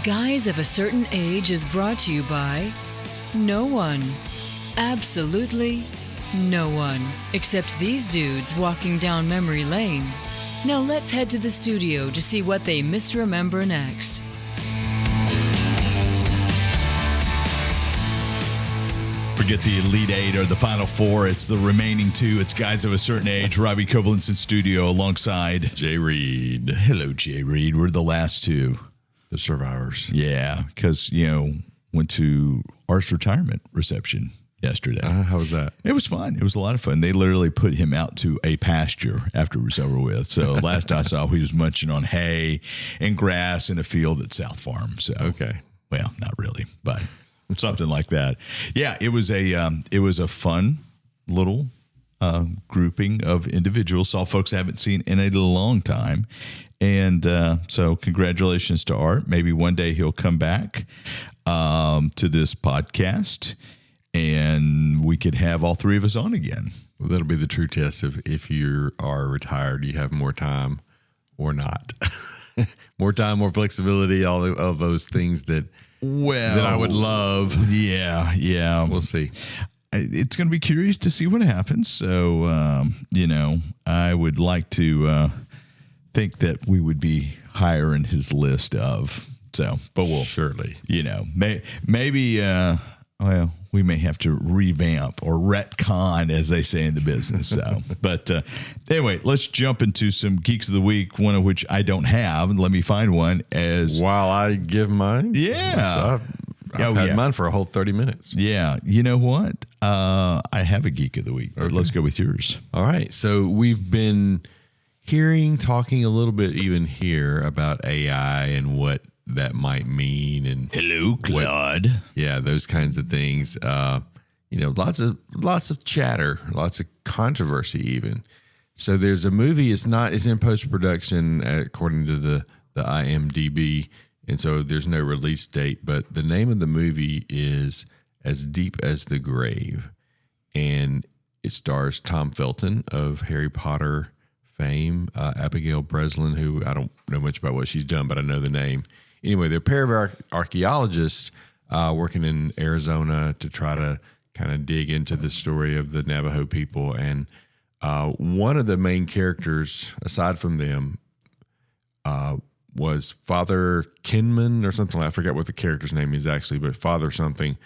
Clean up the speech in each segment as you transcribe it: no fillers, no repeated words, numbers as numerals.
Guys of a Certain Age is brought to you by no one. Absolutely no one. Except these dudes walking down memory lane. Now let's head to the studio to see what they misremember next. Forget the Elite Eight or the Final Four. It's the remaining two. It's Guys of a Certain Age. Robbie Koblenz in studio alongside Jay Reed. Hello, Jay Reed. We're the last two. The survivors. Yeah, because, went to Art's retirement reception yesterday. How was that? It was fun. It was a lot of fun. They literally put him out to a pasture after it was over with. So last I saw, he was munching on hay and grass in a field at South Farm. So Okay. Well, not really, but something like that. Yeah, it was a fun little grouping of individuals. Saw folks I haven't seen in a long time. And so congratulations to Art. Maybe one day he'll come back to this podcast and we could have all three of us on again. Well, that'll be the true test of if you are retired, you have more time or not. More time, more flexibility, all of those things that I would love. Yeah. We'll see. It's going to be curious to see what happens. So, I would like to think that we would be higher in his list of. So, but we'll surely, maybe, we may have to revamp or retcon, as they say in the business. So, but anyway, let's jump into some Geeks of the Week, one of which I don't have. And let me find one while I give mine. Yeah. So I've had mine for a whole 30 minutes. Yeah. You know what? I have a Geek of the Week. Okay. Let's go with yours. All right. So we've been talking a little bit even here about AI and what that might mean. And hello, Claude. Those kinds of things. Lots of chatter, lots of controversy even. So there's a movie. It's in post-production according to the IMDb. And so there's no release date, but the name of the movie is As Deep as the Grave. And it stars Tom Felton of Harry Potter fame, Abigail Breslin, who I don't know much about what she's done, but I know the name. Anyway, they're a pair of archaeologists working in Arizona to try to kind of dig into the story of the Navajo people. And one of the main characters, aside from them, was Father Kinman or something. I forget what the character's name is actually, but Father something,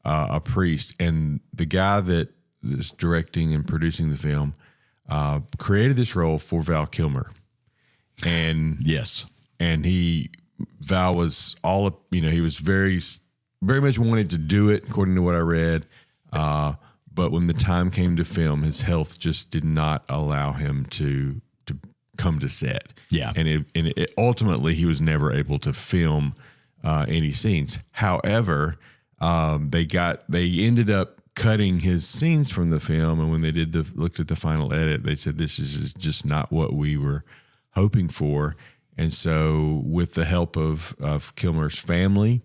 a priest. And the guy that is directing and producing the film created this role for Val Kilmer. And yes, and Val was he was very, very much wanted to do it according to what I read. But when the time came to film, his health just did not allow him to come to set. Yeah. And it ultimately he was never able to film any scenes. However, they ended up cutting his scenes from the film, and when they looked at the final edit, they said this is just not what we were hoping for. And so with the help of Kilmer's family,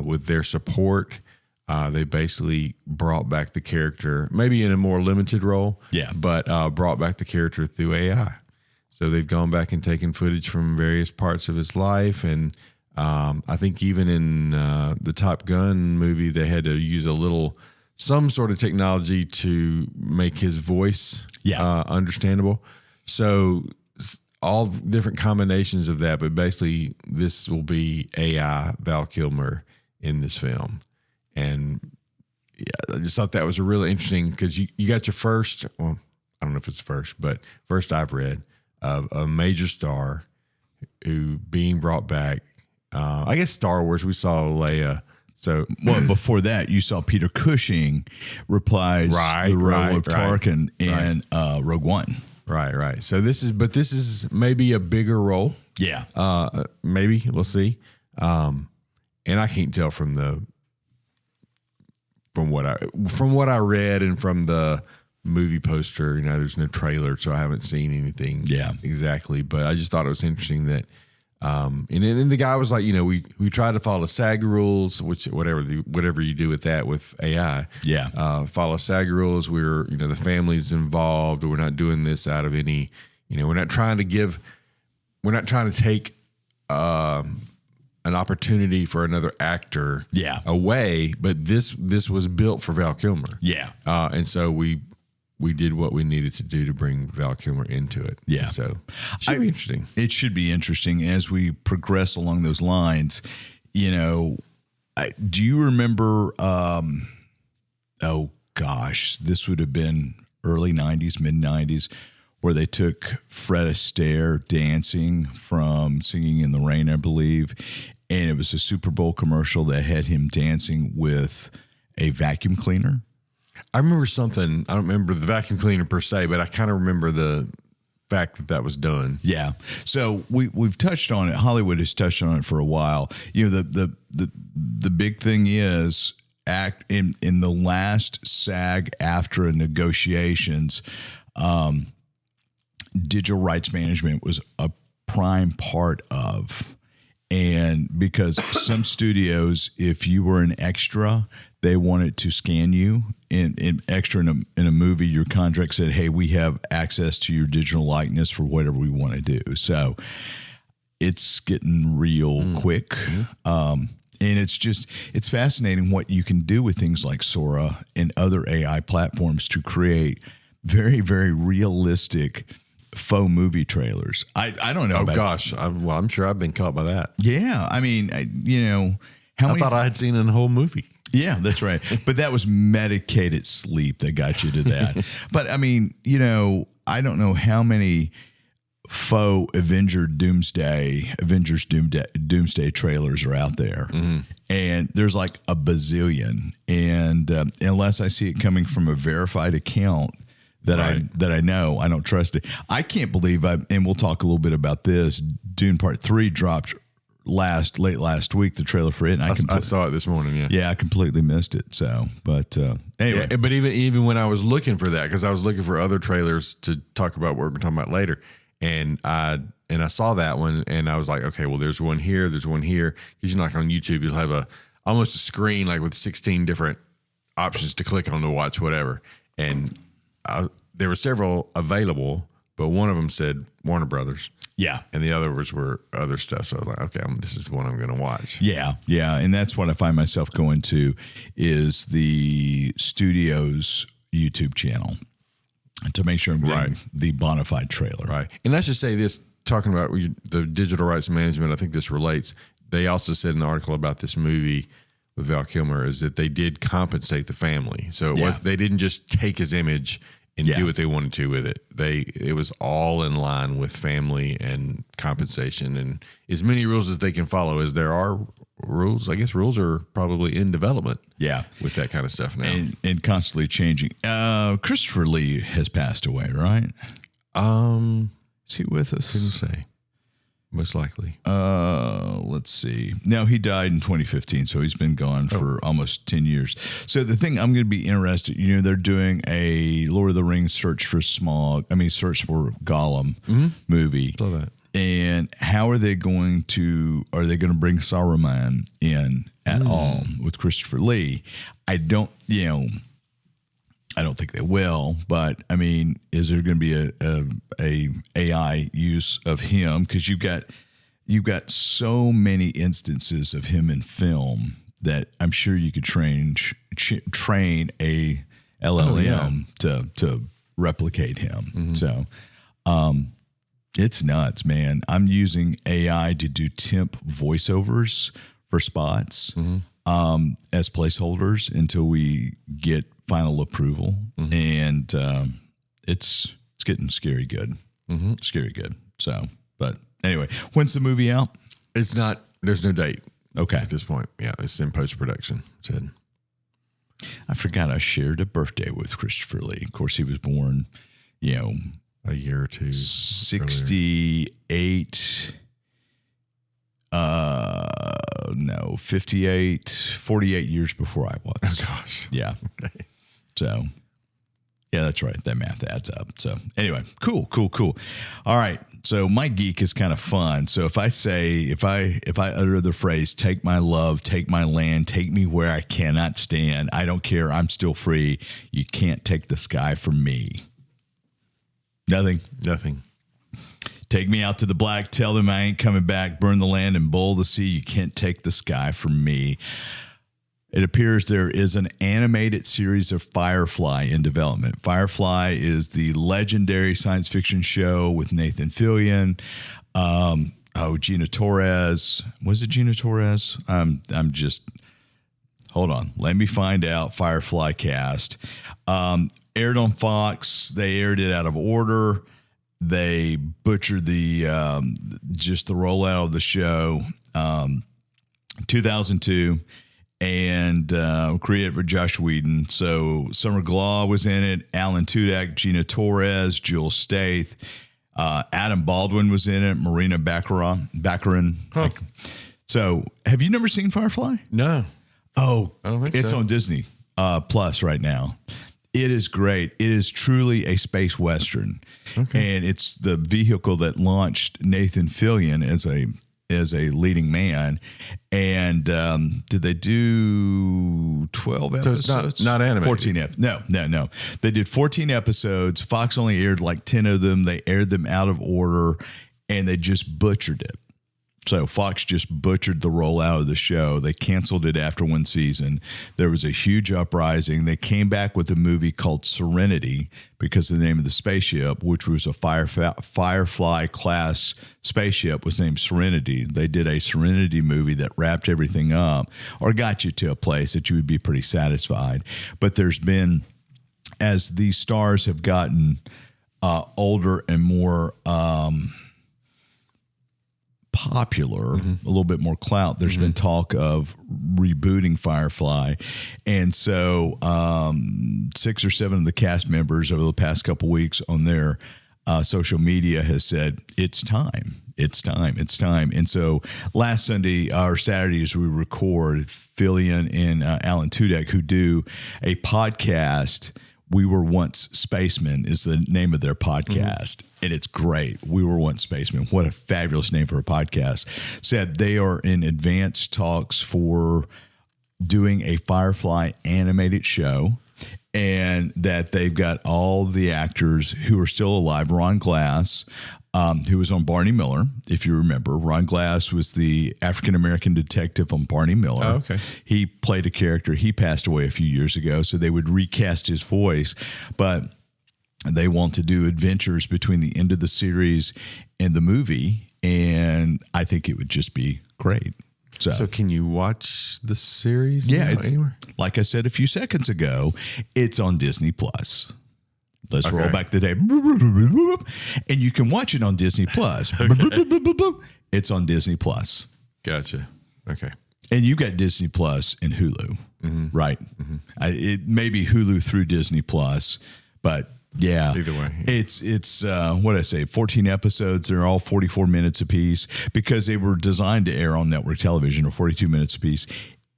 with their support, they basically brought back the character, maybe in a more limited role, but brought back the character through AI. So they've gone back and taken footage from various parts of his life. And I think even in the Top Gun movie, they had to use some sort of technology to make his voice understandable. So all different combinations of that, but basically this will be AI Val Kilmer in this film. And I just thought that was a really interesting, because you got your first, well, I don't know if it's first, but first I've read of a major star who being brought back. I guess Star Wars, we saw Leia. So, well, before that, you saw Peter Cushing reprise the role of Tarkin in Rogue One. Right. So this is maybe a bigger role. Yeah. Maybe we'll see. And I can't tell from what I read and from the movie poster, there's no trailer, so I haven't seen anything exactly, but I just thought it was interesting that and then the guy was like, we try to follow SAG rules, which whatever you do with that with AI, follow SAG rules. We're the family's involved. We're not doing this out of any, we're not trying to take an opportunity for another actor Yeah. away, but this was built for Val Kilmer. Yeah. And so we did what we needed to do to bring Val Kilmer into it. Yeah. So it should be interesting. It should be interesting as we progress along those lines. You know, do you remember, oh gosh, this would have been early 90s, mid 90s, where they took Fred Astaire dancing from Singing in the Rain, I believe. And it was a Super Bowl commercial that had him dancing with a vacuum cleaner. I remember something. I don't remember the vacuum cleaner per se, but I kind of remember the fact that was done. Yeah. So we've touched on it. Hollywood has touched on it for a while. You know, the big thing is act in the last SAG-AFTRA negotiations, digital rights management was a prime part of. And because some studios, if you were an extra, they wanted to scan you in extra in a movie. Your contract said, hey, we have access to your digital likeness for whatever we want to do. So it's getting real quick. And it's fascinating what you can do with things like Sora and other AI platforms to create very, very realistic faux movie trailers. I don't know. Oh gosh, I'm sure I've been caught by that. Yeah, I mean, I thought I had seen a whole movie. Yeah, that's right. But that was medicated sleep that got you to that. But I mean, I don't know how many faux Avengers Doomsday trailers are out there, and there's like a bazillion. And unless I see it coming from a verified account that I know, I don't trust it. I can't believe and we'll talk a little bit about this. Dune Part 3 dropped late last week, the trailer for it. And I saw it this morning. Yeah. Yeah. I completely missed it. So, but anyway, but even when I was looking for that, cause I was looking for other trailers to talk about what we're going to talk about later. And I saw that one and I was like, okay, well, there's one here. There's one here. Cause like on YouTube, you'll have almost a screen, like with 16 different options to click on to watch whatever. And there were several available, but one of them said Warner Brothers. Yeah. And the others were other stuff. So I was like, okay, this is the one I'm going to watch. Yeah. Yeah. And that's what I find myself going to is the studio's YouTube channel to make sure I'm getting the bona fide trailer. Right. And let's just say this, talking about the digital rights management, I think this relates. They also said in the article about this movie with Val Kilmer is that they did compensate the family. So they didn't just take his image and do what they wanted to with it. It was all in line with family and compensation and as many rules as they can follow as there are rules. I guess rules are probably in development. Yeah. With that kind of stuff now. And constantly changing. Christopher Lee has passed away, right? Is he with us? Couldn't say. Most likely. Let's see. No, he died in 2015, so he's been gone for almost 10 years. So the thing I'm going to be interested, they're doing a Lord of the Rings Search for Gollum movie. Saw that. And how are they going to bring Saruman in at all with Christopher Lee? I don't think they will, but I mean, is there going to be a AI use of him? Because you've got so many instances of him in film that I'm sure you could train a LLM to replicate him. So, it's nuts, man. I'm using AI to do temp voiceovers for spots as placeholders until we get final approval, and it's getting scary good. Scary good. So, but anyway, when's the movie out? It's not. There's no date. Okay, at this point, yeah, it's in post production. Said. I forgot I shared a birthday with Christopher Lee. Of course, he was born, a year or two. 68. 48 years before I was. Oh gosh. Yeah. Okay. So, yeah, that's right. That math adds up. So, anyway, cool. All right. So, my geek is kind of fun. So, if I utter the phrase, take my love, take my land, take me where I cannot stand, I don't care. I'm still free. You can't take the sky from me. Nothing. Take me out to the black, tell them I ain't coming back, burn the land and bowl the sea. You can't take the sky from me. It appears there is an animated series of Firefly in development. Firefly is the legendary science fiction show with Nathan Fillion. Gina Torres. Was it Gina Torres? I'm just, hold on. Let me find out. Firefly cast. Aired on Fox. They aired it out of order. They butchered just the rollout of the show. 2002. And created for Josh Whedon. So Summer Glau was in it, Alan Tudyk, Gina Torres, Jules Staith, Adam Baldwin was in it, Marina Baccarin. Huh. So have you never seen Firefly? No. Oh, I don't think it's so. on Disney Plus right now. It is great. It is truly a space western. Okay. And it's the vehicle that launched Nathan Fillion as a leading man. And did they do 12 episodes? So it's not animated. 14 episodes. No. They did 14 episodes. Fox only aired like 10 of them. They aired them out of order, and they just butchered it. So Fox just butchered the rollout of the show. They canceled it after one season. There was a huge uprising. They came back with a movie called Serenity because the name of the spaceship, which was a Firefly class spaceship, was named Serenity. They did a Serenity movie that wrapped everything up or got you to a place that you would be pretty satisfied. But there's been, as these stars have gotten older and more popular, a little bit more clout, there's been talk of rebooting Firefly. And so 6 or 7 of the cast members over the past couple weeks on their social media has said, it's time. And so last Sunday or Saturday as we record, Fillion and Alan Tudyk, who do a podcast, We Were Once Spacemen is the name of their podcast. And it's great. We Were Once Spacemen. What a fabulous name for a podcast. Said they are in advanced talks for doing a Firefly animated show, and that they've got all the actors who are still alive. Ron Glass, who was on Barney Miller, if you remember. Ron Glass was the African-American detective on Barney Miller. Oh, okay. He played a character. He passed away a few years ago, so they would recast his voice. But they want to do adventures between the end of the series and the movie, and I think it would just be great. So can you watch the series? Yeah, anywhere? Like I said a few seconds ago, it's on Disney Plus. Let's roll back the day, and you can watch it on Disney Plus. It's on Disney Plus. Gotcha. Okay. And you got Disney Plus and Hulu, right? It may be Hulu through Disney Plus, but yeah, either way, it's what I say, 14 episodes. They're all 44 minutes apiece because they were designed to air on network television, or 42 minutes apiece.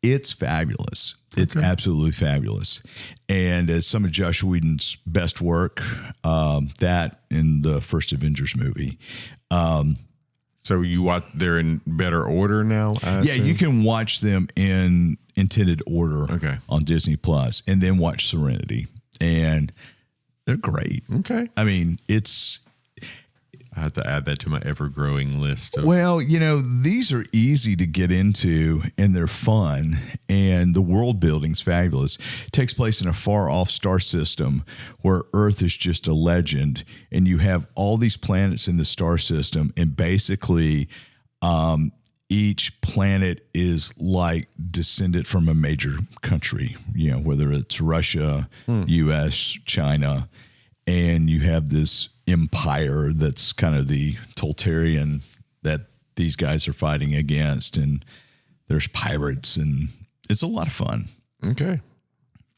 It's fabulous. It's absolutely fabulous. And as some of Josh Whedon's best work, that in the first Avengers movie. So they're in better order now? You can watch them in intended order on Disney Plus, and then watch Serenity. And they're great. Okay. I mean, I have to add that to my ever-growing list. Well, these are easy to get into, and they're fun, and the world building's fabulous. It takes place in a far-off star system where Earth is just a legend, and you have all these planets in the star system, and basically each planet is like descended from a major country, whether it's Russia, U.S., China, and you have this empire that's kind of the totalitarian that these guys are fighting against, and there's pirates, and it's a lot of fun. Okay.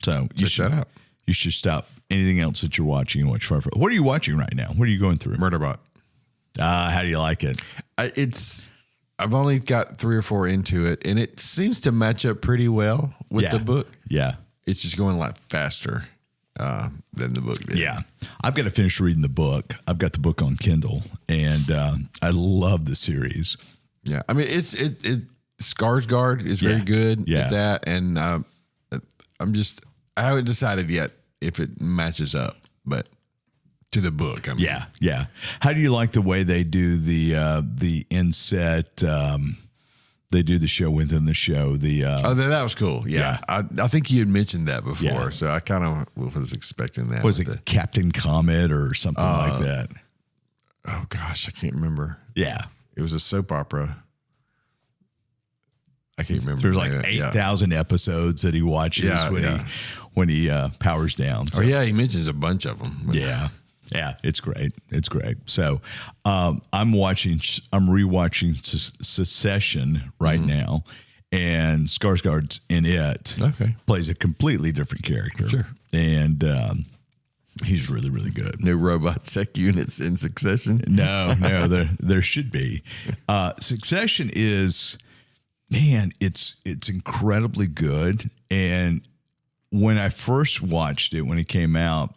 So check that out. You should stop anything else that you're watching and watch Firefly. What are you watching right now? What are you going through? Murderbot. How do you like it? I've only got 3 or 4 into it, and it seems to match up pretty well with the book. Yeah. It's just going a lot faster than the book did. Yeah. I've got to finish reading the book. I've got the book on Kindle, and I love the series. Yeah. I mean, Skarsgård is very good at that, and I haven't decided yet if it matches up, but to the book. I mean. Yeah. How do you like the way they do the inset? They do the show within the show. That was cool. Yeah. I think you had mentioned that before, so I kind of was expecting that. Was it Captain Comet or something like that? Oh gosh, I can't remember. Yeah, it was a soap opera. I can't remember. There's like 8,000 episodes that he watches when he powers down. So. Oh yeah, he mentions a bunch of them. Yeah, it's great. It's great. So I'm rewatching Succession right now, and Skarsgård's in it. Okay, plays a completely different character. Sure, and he's really, really good. No robot sec units in Succession. No, there should be. Succession is. Man, it's incredibly good. And when I first watched it, when it came out,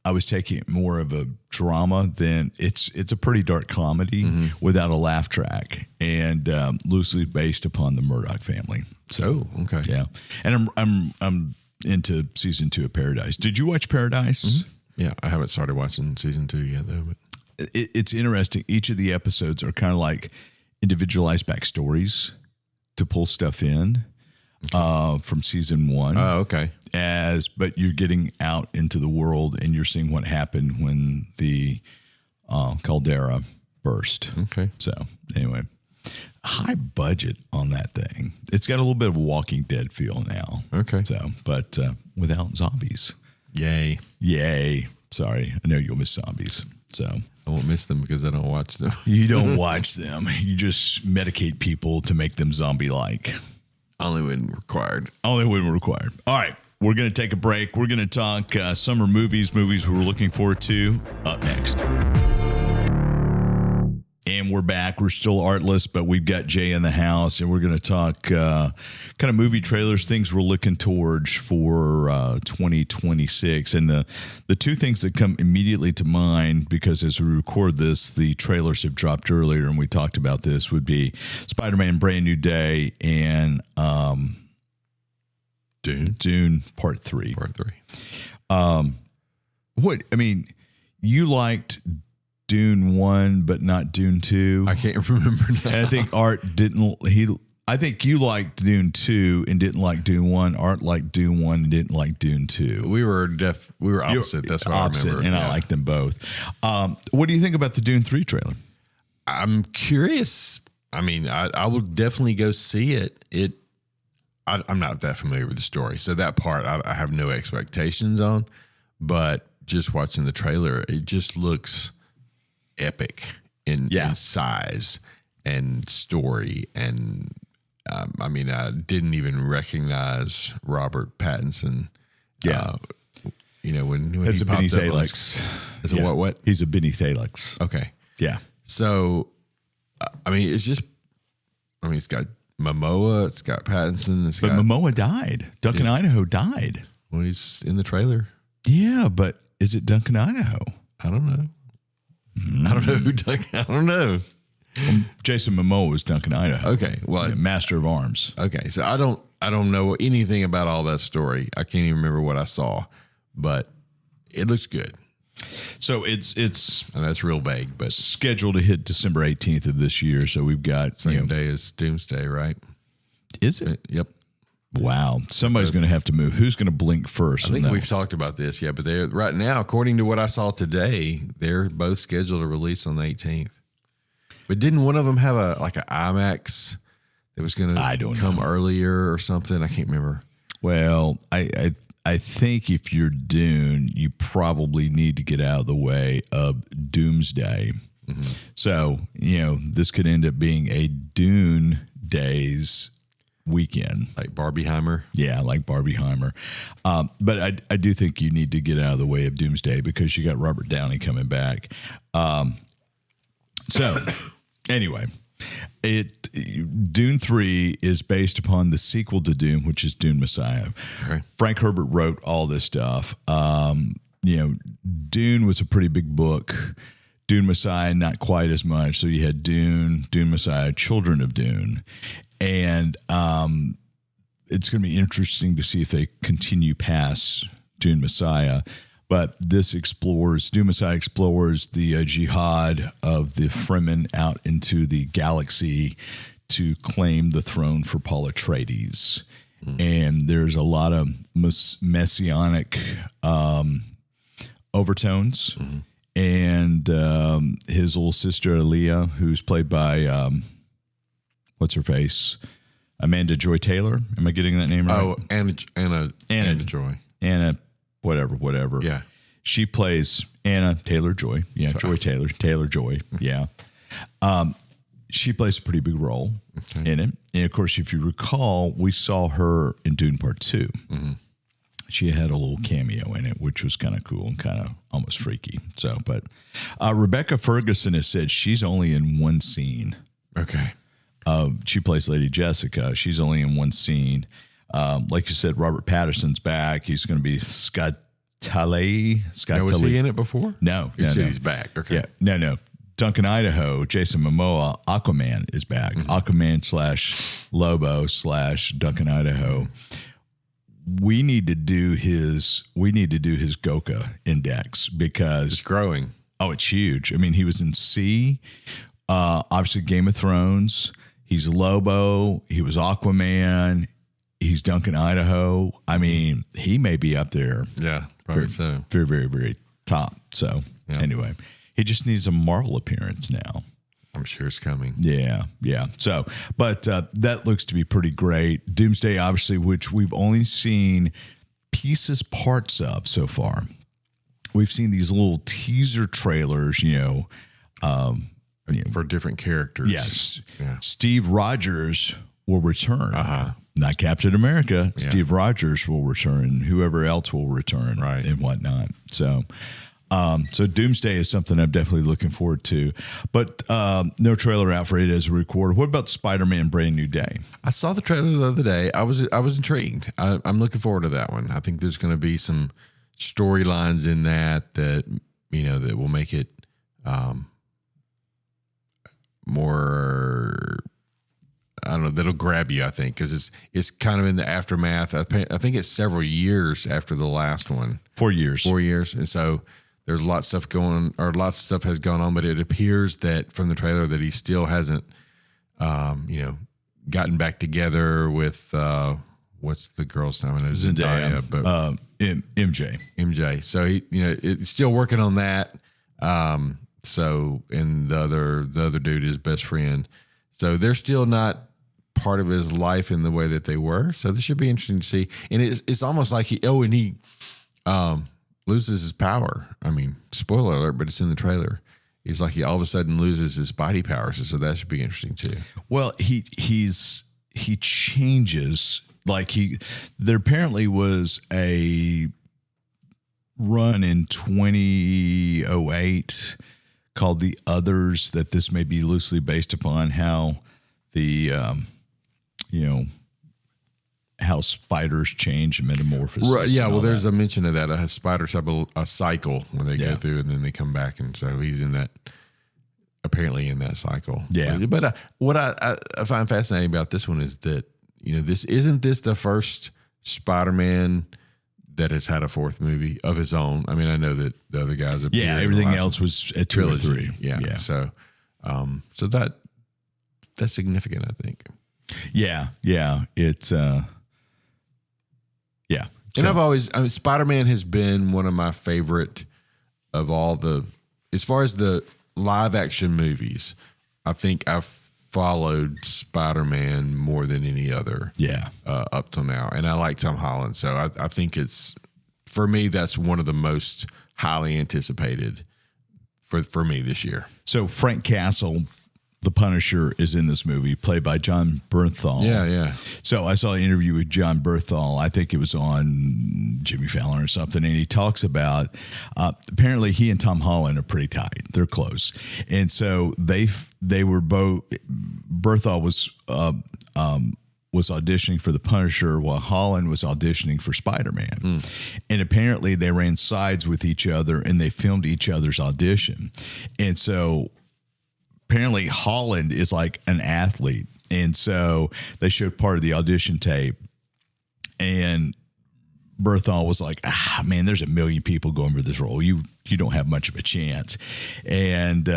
I was taking it more of a drama than it's a pretty dark comedy without a laugh track, and loosely based upon the Murdoch family. So, okay, yeah. And I'm into season 2 of Paradise. Did you watch Paradise? Mm-hmm. Yeah, I haven't started watching season 2 yet though. But it's interesting. Each of the episodes are kind of like individualized backstories to pull stuff in from season 1. Oh, okay. But you're getting out into the world and you're seeing what happened when the caldera burst. Okay. So anyway, high budget on that thing. It's got a little bit of a Walking Dead feel now. Okay. So, but without zombies. Yay. Sorry, I know you'll miss zombies. So I won't miss them because I don't watch them. You don't watch them. You just medicate people to make them zombie-like. Only when required. All right, we're going to take a break. We're going to talk summer movies we're looking forward to up next. And we're back. We're still artless, but we've got Jay in the house, and we're going to talk kind of movie trailers, things we're looking towards for 2026. And the two things that come immediately to mind, because as we record this, the trailers have dropped earlier, and we talked about this, would be Spider-Man Brand New Day and Dune Part 3. You liked Dune 1, but not Dune 2. I can't remember now. And I think Art didn't. I think you liked Dune 2 and didn't like Dune 1. Art liked Dune 1 and didn't like Dune 2. We were opposite. That's what opposite, I remember. And I liked them both. What do you think about the Dune 3 trailer? I'm curious. I mean, I will definitely go see it. I'm not that familiar with the story, so that part I have no expectations on. But just watching the trailer, it just looks epic in size and story. And I didn't even recognize Robert Pattinson. When That's he a Benny popped up Thalix. Is it what? He's a Benny Thalix. Okay. Yeah. So, it's just, it's got Momoa, it's got Pattinson, but Momoa died. Duncan Idaho died. Well, he's in the trailer. Yeah, but is it Duncan Idaho? I don't know. I don't know who Duncan. I don't know. Jason Momoa was Duncan Idaho. Okay, well, Master of Arms. Okay, so I don't know anything about all that story. I can't even remember what I saw, but it looks good. So it's and that's real vague, but scheduled to hit December 18th of this year. So we've got same day as Doomsday, right? Is it? Yep. Wow. Somebody's going to have to move. Who's going to blink first? I think we've talked about this, but they're right now, according to what I saw today, they're both scheduled to release on the 18th. But didn't one of them have an IMAX that was going to come earlier or something? I can't remember. Well, I think if you're Dune, you probably need to get out of the way of Doomsday. Mm-hmm. So, this could end up being a Dune Days weekend. Like Barbieheimer? Yeah, like Barbieheimer. But I do think you need to get out of the way of Doomsday because you got Robert Downey coming back. So, anyway, Dune 3 is based upon the sequel to Dune, which is Dune Messiah. Okay. Frank Herbert wrote all this stuff. Dune was a pretty big book. Dune Messiah, not quite as much. So you had Dune Messiah, Children of Dune. And it's going to be interesting to see if they continue past Dune Messiah. But this Doomsday explores the jihad of the Fremen out into the galaxy to claim the throne for Paul Atreides. And there's a lot of messianic overtones. And his little sister, Aaliyah, who's played by, what's her face? Amanda Joy Taylor. Am I getting that name right? Oh, Anna Joy. Anna, whatever. Yeah. She plays Anna Taylor-Joy. Yeah, Joy Taylor-Joy. Yeah. She plays a pretty big role in it. And, of course, if you recall, we saw her in Dune Part 2. She had a little cameo in it, which was kind of cool and kind of almost freaky. So, but Rebecca Ferguson has said she's only in one scene. Okay. She plays Lady Jessica. She's only in one scene. Like you said, Robert Pattinson's back. He's going to be Scott Talley. Was he in it before? No. He's back. Okay. Yeah. No. Duncan, Idaho, Jason Momoa, Aquaman is back. Aquaman / Lobo / Duncan, Idaho. We need to do his Goka index because it's growing. Oh, it's huge. I mean, he was in C, obviously Game of Thrones. He's Lobo. He was Aquaman. He's Duncan, Idaho. I mean, he may be up there. Yeah, probably so. Very, very, very top. So anyway, he just needs a Marvel appearance now. I'm sure it's coming. Yeah. So, but that looks to be pretty great. Doomsday, obviously, which we've only seen parts of so far. We've seen these little teaser trailers, for different characters. Yes. Yeah. Steve Rogers will return. Not Captain America. Yeah. Steve Rogers will return. Whoever else will return, right, and whatnot. So Doomsday is something I'm definitely looking forward to. But no trailer out for it as a record. What about Spider-Man: Brand New Day? I saw the trailer the other day. I was intrigued. I'm looking forward to that one. I think there's going to be some storylines in that that will make it more. I don't know. That'll grab you, I think, because it's kind of in the aftermath. I think it's several years after the last one. 4 years. 4 years, and so there's lots of stuff has gone on. But it appears that from the trailer that he still hasn't, gotten back together with what's the girl's name? Zendaya, but MJ. MJ. So he, it's still working on that. So and the other dude is best friend. So they're still not part of his life in the way that they were. So this should be interesting to see. And it's almost like he loses his power. I mean, spoiler alert, but it's in the trailer. It's like he all of a sudden loses his body powers. So that should be interesting too. Well, he changes. Like there apparently was a run in 2008 called The Others, that this may be loosely based upon how the, how spiders change and metamorphosis. Right. Yeah. Well, there's a mention of that. Spiders have a cycle when they go through and then they come back. And so he's apparently in that cycle. Yeah. But what I find fascinating about this one is that, isn't this the first Spider-Man that has had a fourth movie of his own? I mean, I know that the other guys have everything else was a trilogy. 2 or 3. Yeah. So that's significant, I think. Yeah. It's And Spider-Man has been one of my favorite of all as far as the live action movies. I think I've followed Spider-Man more than any other. Up till now. And I like Tom Holland. So I think for me, that's one of the most highly anticipated for me this year. So Frank Castle, the Punisher, is in this movie, played by John Bernthal. Yeah. So I saw an interview with John Bernthal. I think it was on Jimmy Fallon or something, and he talks about apparently he and Tom Holland are pretty tight. They're close, and so they were both. Bernthal was auditioning for the Punisher while Holland was auditioning for Spider-Man, and apparently they ran sides with each other and they filmed each other's audition, and so. Apparently Holland is like an athlete. And so they showed part of the audition tape, and Berthal was like, man, there's a million people going for this role. You don't have much of a chance. And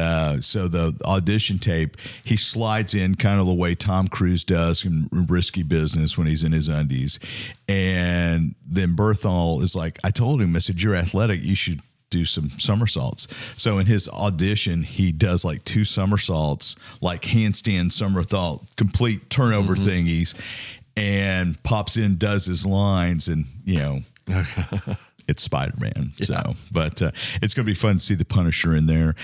so the audition tape, he slides in kind of the way Tom Cruise does in Risky Business when he's in his undies. And then Berthal is like, I told him, I said, you're athletic. You should do some somersaults. So in his audition, he does like 2 somersaults, like handstand somersault, complete turnover thingies, and pops in, does his lines, and it's Spider-Man. Yeah. So, but it's going to be fun to see the Punisher in there.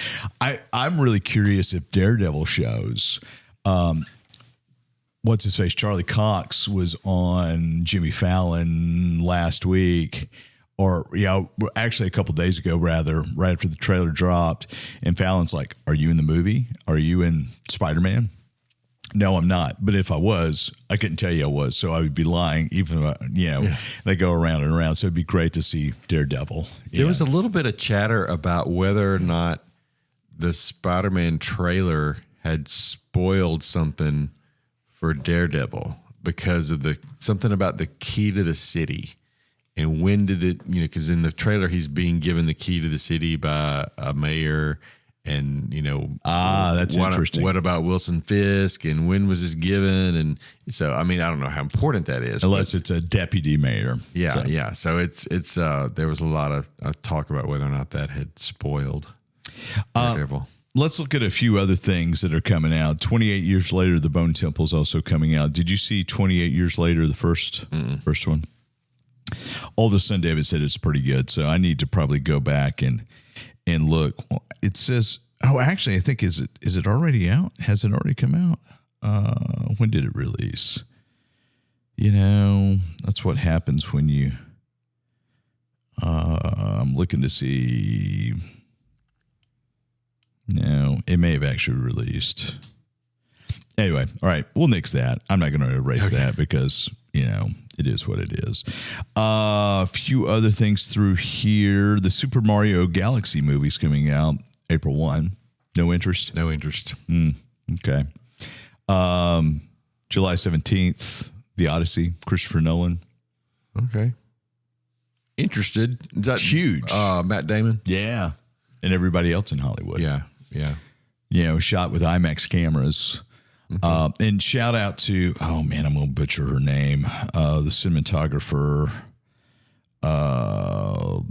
I'm really curious if Daredevil shows. What's his face? Charlie Cox was on Jimmy Fallon last week. Or, actually a couple of days ago, rather, right after the trailer dropped. And Fallon's like, are you in the movie? Are you in Spider-Man? No, I'm not. But if I was, I couldn't tell you I was. So I would be lying, even if, they go around and around. So it'd be great to see Daredevil. There was a little bit of chatter about whether or not the Spider-Man trailer had spoiled something for Daredevil because of something about the key to the city. And when did it, because in the trailer, he's being given the key to the city by a mayor. And, that's interesting. What about Wilson Fisk? And when was this given? And so, I don't know how important that is. Unless it's a deputy mayor. Yeah, so. Yeah. So it's there was a lot of talk about whether or not that had spoiled Daredevil. Let's look at a few other things that are coming out. 28 Years Later, The Bone Temple is also coming out. Did you see 28 Years Later, the first one? Oldest son David said it's pretty good, so I need to probably go back and look. It says, actually, I think is it already out? Has it already come out? When did it release? That's what happens when you. I'm looking to see. No, it may have actually released. Anyway, all right, we'll nix that. I'm not going to erase that because it is what it is. A few other things through here. The Super Mario Galaxy movie's coming out April 1. No interest? No interest. Okay. July 17th, The Odyssey, Christopher Nolan. Okay. Interested. Is that huge? Matt Damon? Yeah. And everybody else in Hollywood. Yeah. Shot with IMAX cameras. And shout out to, I'm going to butcher her name, the cinematographer, the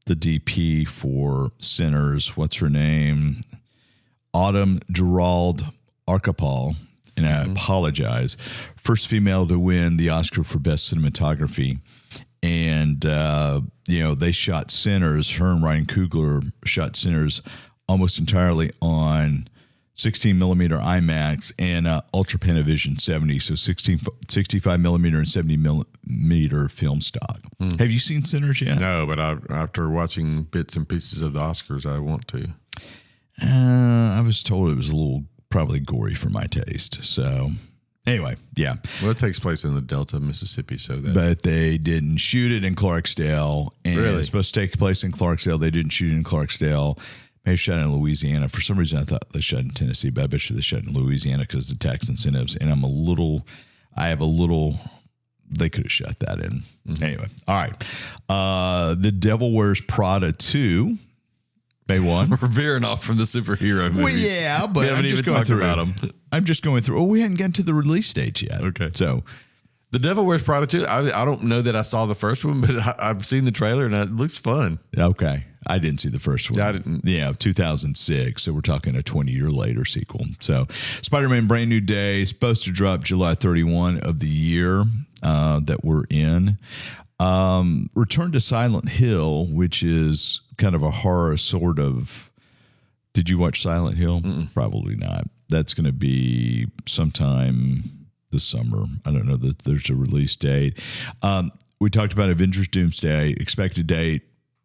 DP for Sinners. What's her name? Autumn Gerald Archipel. And I apologize. First female to win the Oscar for Best Cinematography. And, they shot Sinners. Her and Ryan Coogler shot Sinners almost entirely on 16 millimeter IMAX and Ultra Panavision 70, so 65 millimeter and 70 millimeter film stock. Have you seen Sinners yet? No, but after watching bits and pieces of the Oscars, I want to. I was told it was a little probably gory for my taste. So anyway, yeah. Well, it takes place in the Delta, Mississippi, but they didn't shoot it in Clarksdale, and it's supposed to take place in Clarksdale. They didn't shoot it in Clarksdale. Maybe shot in Louisiana. For some reason, I thought they shot in Tennessee, but I bet you they shot in Louisiana because of the tax incentives. And they could have shot that in. Anyway, all right. The Devil Wears Prada 2, May 1. We're veering off from the superhero movies. Well, yeah, but we haven't even talked about them. I'm just going through. We hadn't gotten to the release date yet. Okay. So, The Devil Wears Prada 2, I don't know that I saw the first one, but I've seen the trailer and it looks fun. Okay. I didn't see the first one. I didn't. Yeah, 2006. So we're talking a 20-year later sequel. So Spider-Man Brand New Day is supposed to drop July 31 of the year that we're in. Return to Silent Hill, which is kind of a horror sort of. Did you watch Silent Hill? Probably not. That's going to be sometime this summer. I don't know that there's a release date. We talked about Avengers Doomsday, expected date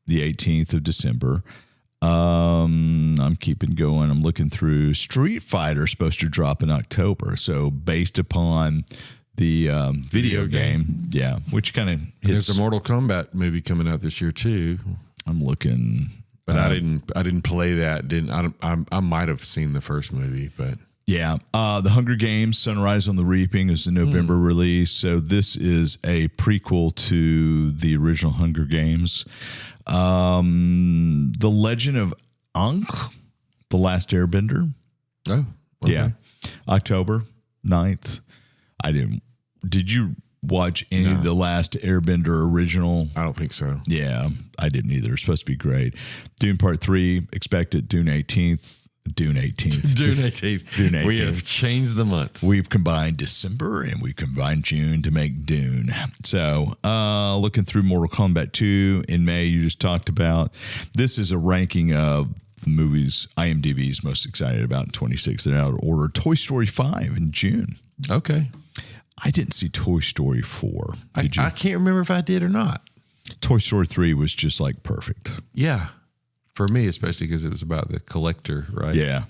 the 18th of December. I'm keeping going. I'm looking through. Street Fighter supposed to drop in October. So based upon the video game. Yeah, which kind of there's a Mortal Kombat movie coming out this year too. I'm looking. But I didn't play that. I might have seen the first movie, but Yeah. The Hunger Games, Sunrise on the Reaping is the November release. So this is a prequel to the original Hunger Games. The Legend of Ankh, The Last Airbender. Oh, okay. Yeah. October 9th. Did you watch any of the Last Airbender original? I don't think so. Yeah, I didn't either. It's supposed to be great. Dune Part 3, expected Dune 18th. Dune 18th. Dune 18th. Dune 18th. We have changed the months. We've combined December and we combined June to make Dune. So, looking through Mortal Kombat 2 in May, you just talked about. This is a ranking of the movies IMDb's most excited about in 26. They're out of order. Toy Story 5 in June. Okay. I didn't see Toy Story 4. Did you? I can't remember if I did or not. Toy Story 3 was just like perfect. Yeah. For me, especially because it was about the collector, right? Yeah.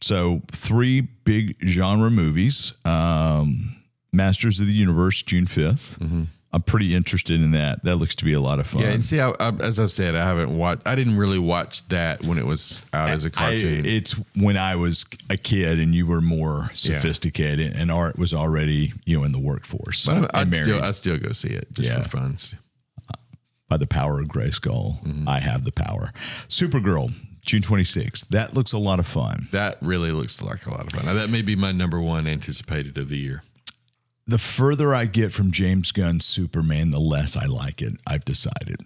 So 3 big genre movies. Masters of the Universe, June 5th. Mm-hmm. I'm pretty interested in that. That looks to be a lot of fun. Yeah, and see, as I've said, I didn't really watch that when it was out as a cartoon. It's when I was a kid and you were more sophisticated and Art was already, in the workforce. But I'd still go see it just for fun. By the power of Grayskull, I have the power. Supergirl, June 26th. That looks a lot of fun. That really looks like a lot of fun. Now, that may be my number one anticipated of the year. The further I get from James Gunn's Superman, the less I like it, I've decided.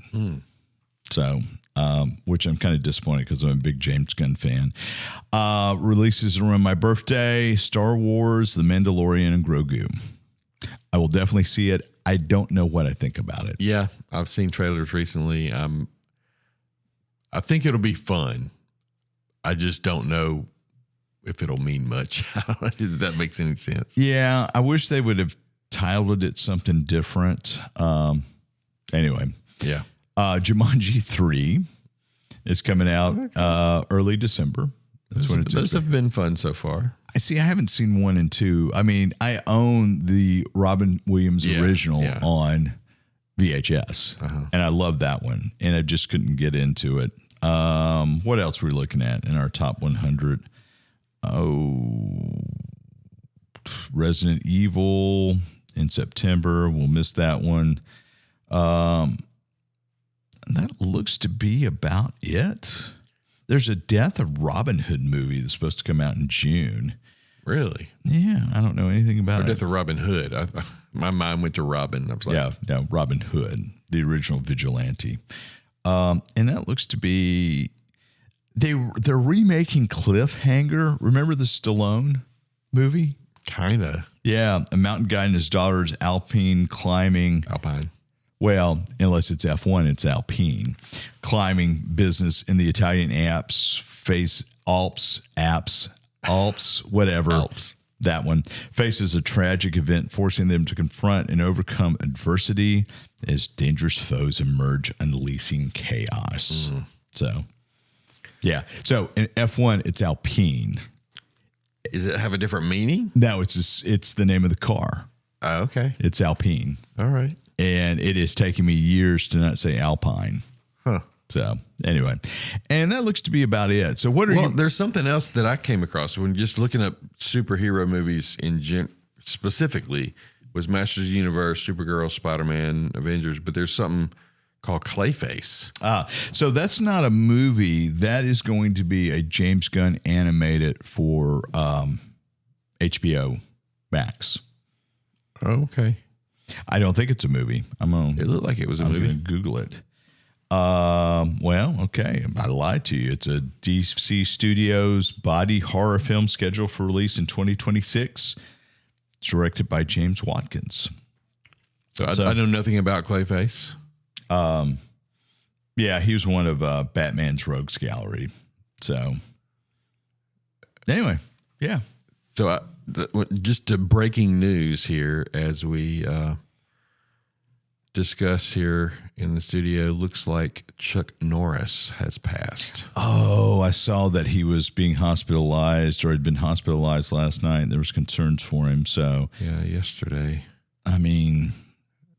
So, which I'm kind of disappointed because I'm a big James Gunn fan. Releases around my birthday, Star Wars, The Mandalorian, and Grogu. I will definitely see it. I don't know what I think about it. Yeah, I've seen trailers recently. I think it'll be fun. I just don't know if it'll mean much. I don't know if that makes any sense. Yeah, I wish they would have titled it something different. Anyway. Yeah. Jumanji 3 is coming out early December. Those have been fun so far. I see. I haven't seen 1 and 2. I mean, I own the Robin Williams original on VHS, and I love that one, and I just couldn't get into it. What else were we looking at in our top 100? Resident Evil in September. We'll miss that one. That looks to be about it. There's a Death of Robin Hood movie that's supposed to come out in June. Really? Yeah, I don't know anything about it. Death of Robin Hood. My mind went to Robin. I was like, yeah, Robin Hood, the original vigilante. And that looks to be they're remaking Cliffhanger. Remember the Stallone movie? Kinda. Yeah, a mountain guy and his daughter's alpine. Well, unless it's F1, it's alpine climbing business in the Italian Alps, whatever. Alps. That one faces a tragic event, forcing them to confront and overcome adversity as dangerous foes emerge, unleashing chaos. So, yeah. So in F1, it's alpine. Does it have a different meaning? No, it's the name of the car. Oh, okay. It's alpine. All right. And it is taking me years to not say alpine. Huh. So anyway, and that looks to be about it. So what are you? There's something else that I came across when just looking up superhero movies specifically was Masters of the Universe, Supergirl, Spider-Man, Avengers, but there's something called Clayface. So that's not a movie. That is going to be a James Gunn animated for HBO Max. Oh, okay. I don't think it's a movie. It looked like it was a movie. I'm going to Google it. Well, okay. I lied to you. It's a DC Studios body horror film scheduled for release in 2026. It's directed by James Watkins. So I know nothing about Clayface. Yeah, he was one of Batman's Rogues Gallery. So anyway, yeah. So just a breaking news here as we discuss here in the studio. Looks like Chuck Norris has passed. Oh, I saw that he was being hospitalized or had been hospitalized last night. There was concerns for him. So yeah, yesterday. I mean,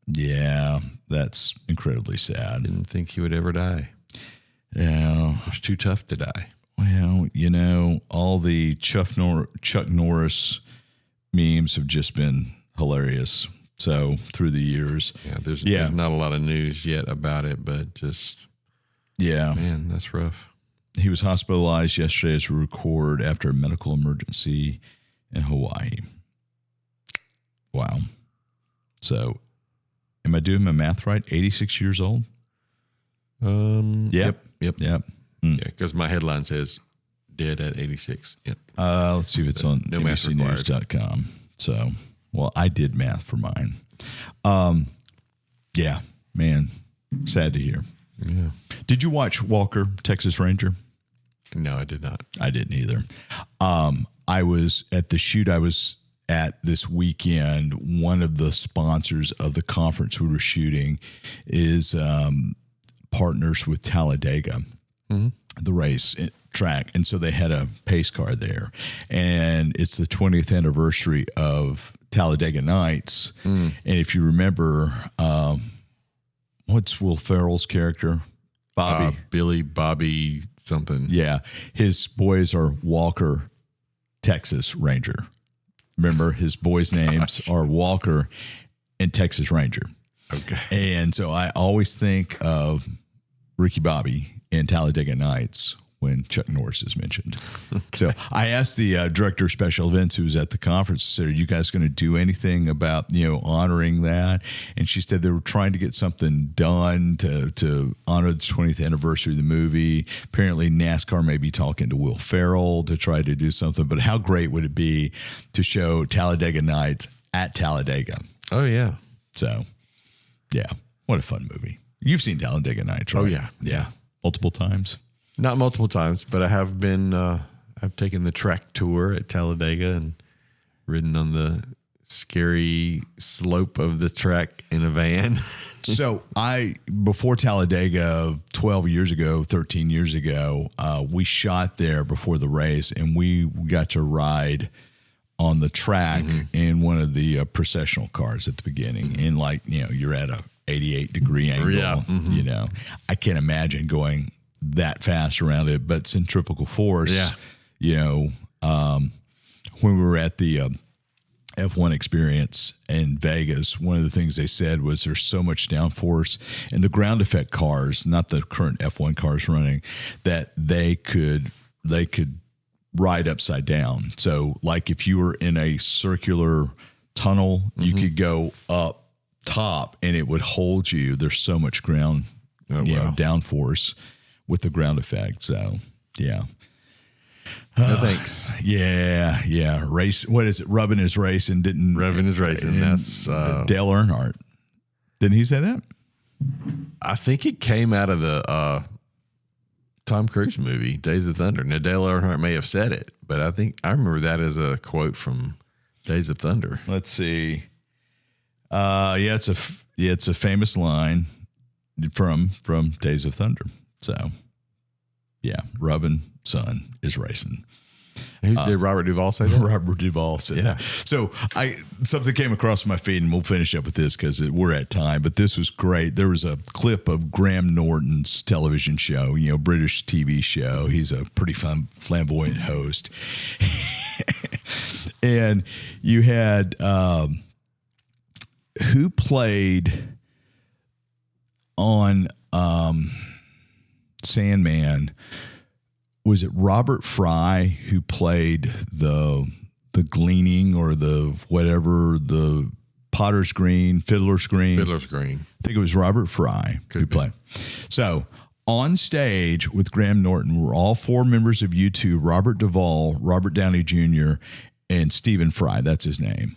yeah, that's incredibly sad. Didn't think he would ever die. Yeah. It was too tough to die. Well, all the Chuck Norris memes have just been hilarious. So through the years, there's not a lot of news yet about it, but just man, that's rough. He was hospitalized yesterday as we record after a medical emergency in Hawaii. Wow. So, am I doing my math right? 86 years old. Yep. Mm. Yeah, because my headline says dead at 86. Yep. Let's see if it's on NBCnews.com. So, well, I did math for mine. Yeah, man, sad to hear. Yeah. Did you watch Walker, Texas Ranger? No, I did not. I didn't either. I was at the shoot I was at this weekend. One of the sponsors of the conference we were shooting is partners with Talladega, the race track. And so they had a pace car there. And it's the 20th anniversary of Talladega Nights. And if you remember, what's Will Ferrell's character? Bobby. Billy Bobby something. Yeah. His boys are Walker, Texas Ranger. Remember, his boys' names are Walker and Texas Ranger. Okay. And so I always think of Ricky Bobby in Talladega Nights when Chuck Norris is mentioned. So I asked the director of special events who was at the conference, said, are you guys going to do anything about, honoring that? And she said they were trying to get something done to honor the 20th anniversary of the movie. Apparently NASCAR may be talking to Will Ferrell to try to do something, but how great would it be to show Talladega Nights at Talladega? Oh, yeah. So, yeah, what a fun movie. You've seen Talladega Nights, right? Oh, yeah. Yeah. Multiple times? Not multiple times, but I have been, I've taken the track tour at Talladega and ridden on the scary slope of the track in a van. So before Talladega 13 years ago, we shot there before the race and we got to ride on the track in one of the processional cars at the beginning. And you're at a 88 degree angle, I can't imagine going that fast around it, but centrifugal force, when we were at the F1 experience in Vegas, one of the things they said was there's so much downforce in the ground effect cars, not the current F1 cars running, that they could ride upside down. So like if you were in a circular tunnel, you could go up top and it would hold you. There's so much ground, downforce with the ground effect. So, yeah. No thanks. Yeah. Race. What is it? Rubbing is racing. Rubbing is racing. That's Dale Earnhardt. Didn't he say that? I think it came out of the Tom Cruise movie, Days of Thunder. Now, Dale Earnhardt may have said it, but I think I remember that as a quote from Days of Thunder. Let's see. It's a famous line from Days of Thunder. So, yeah, Rubbin' son is racing. Did Robert Duvall say that? Robert Duvall said that. So something came across my feed, and we'll finish up with this because we're at time, but this was great. There was a clip of Graham Norton's television show, British TV show. He's a pretty fun, flamboyant host. And you had who played on Sandman? Was it Robert Fry who played the Gleaning or the whatever, the Potter's Green, Fiddler's Green? Fiddler's Green. I think it was Robert Fry who played. So on stage with Graham Norton were all four members of U2, Robert Duvall, Robert Downey Jr., and Stephen Fry. That's his name.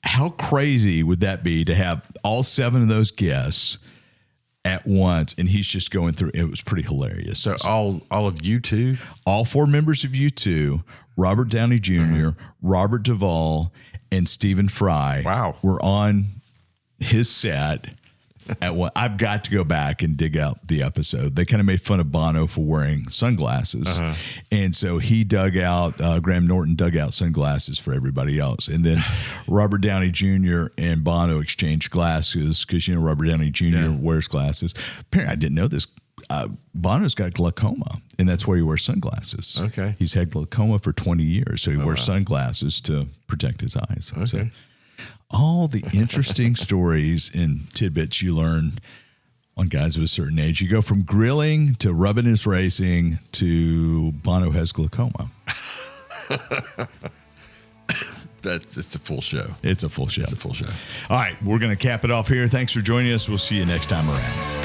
How crazy would that be to have all seven of those guests at once, and he's just going through. It was pretty hilarious. So all of U2, all four members of U2, Robert Downey Jr., Robert Duvall, and Stephen Fry, were on his set at what I've got to go back and dig out the episode. They kind of made fun of Bono for wearing sunglasses, and so he Graham Norton dug out sunglasses for everybody else, and then Robert Downey Jr. and Bono exchanged glasses because Robert Downey Jr. wears glasses. Apparently, I didn't know this. Bono's got glaucoma, and that's why he wears sunglasses. Okay. He's had glaucoma for 20 years, so he wears sunglasses to protect his eyes. Okay. So, all the interesting stories and tidbits you learn on guys of a certain age. You go from grilling to rubbing his racing to Bono has glaucoma. It's a full show. It's a full show. It's a full show. All right, we're going to cap it off here. Thanks for joining us. We'll see you next time around.